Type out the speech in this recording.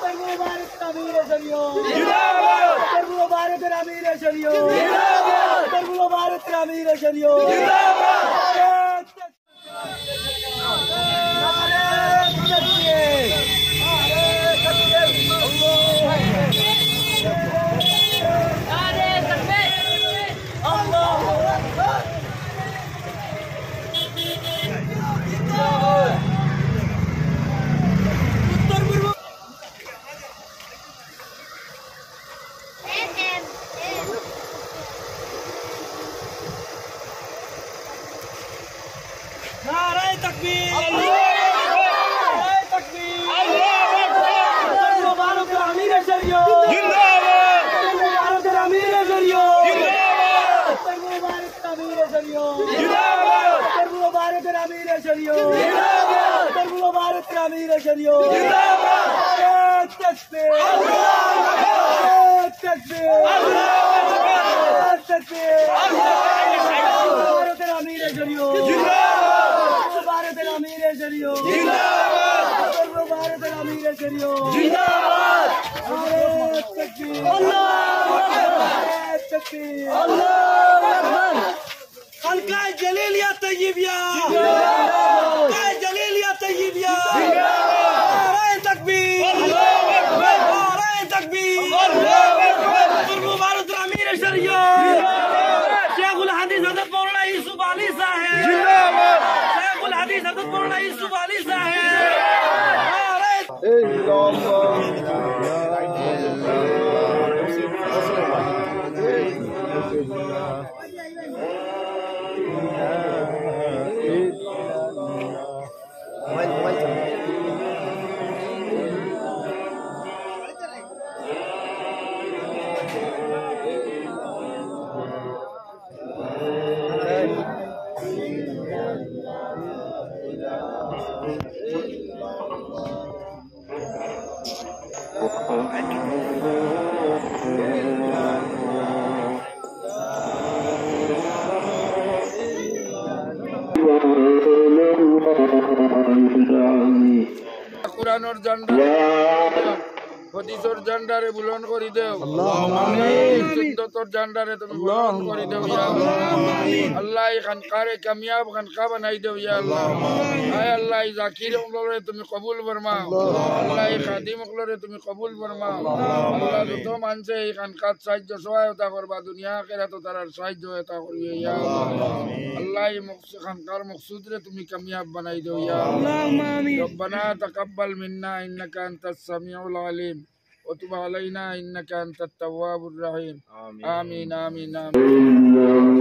मुबारक अमीर शरीयो जिंदाबाद मुबारक अमीर शरीयो जिंदाबाद मुबारक अमीर शरीयो जिंदाबाद नारे तकबीर नारे तकबीर मुबारक अमीर शरीयो जिंदाबाद मुबारक अमीर शरीयो जिंदाबाद मुबारक अमीर शरीयो जिंदाबाद मुबारक अमीर शरीयो जिंदाबाद मुबारक अमीर शरीयो जिंदाबाद तकबीर तकबीर तकबीर मुबारक अमीर शरीयो मुबारक अमीर शरीयो जिंदाबाद मुबारक अमीर शरीयो जिंदाबाद नारे तकबीर अल्लाहू अकबर तकबीर अल्लाहू अकबर हल्का जलीलिया तय्यबिया जिंदाबाद हल्का जलीलिया तय्यबिया जिंदाबाद नारे तकबीर अल्लाहू अकबर नारे तकबीर अल्लाहू अकबर मुबारक अमीर शरीयो जिंदाबाद शेखुल हदीस हज़रत मौलाना यूसुफ अली साहब जिंदाबाद हदीस हज़रत मौलाना यूसुफ अली साहब কুরআনের ঝান্ডা হাদিসের ঝান্ডারে বুলন্দ করে দাও আল্লাহুম্মা আমিন সুন্নতের ঝান্ডারে তুমি বুলন্দ করে দাও ইয়া আল্লাহ আল্লাহ এই খানকারে কামিয়াব খানকা বানাই দাও ইয়া আল্লাহ আয় আল্লাহ এই জাকির ওগুলোরে তুমি কবুল ফরমাও আল্লাহ এই খাদিম ওগুলোরে তুমি কবুল ফরমাও আল্লাহ যত মানুষে এই খানকাত সাহায্য সহায়তা করবা দুনিয়া আখিরাতে তার সাহায্য সহায়তা করবে ইয়া আল্লাহ আল্লাহ এই খানকার মকসুদরে তুমি কামিয়াব বানাই দাও ইয়া আল্লাহুম্মা আমিন রব্বানা তাকাব্বাল মিন্না ইন্নাকা আনতাস সামিউল আলিম وتب علينا إنك أنت التواب الرحيم آمين آمين آمين, آمين.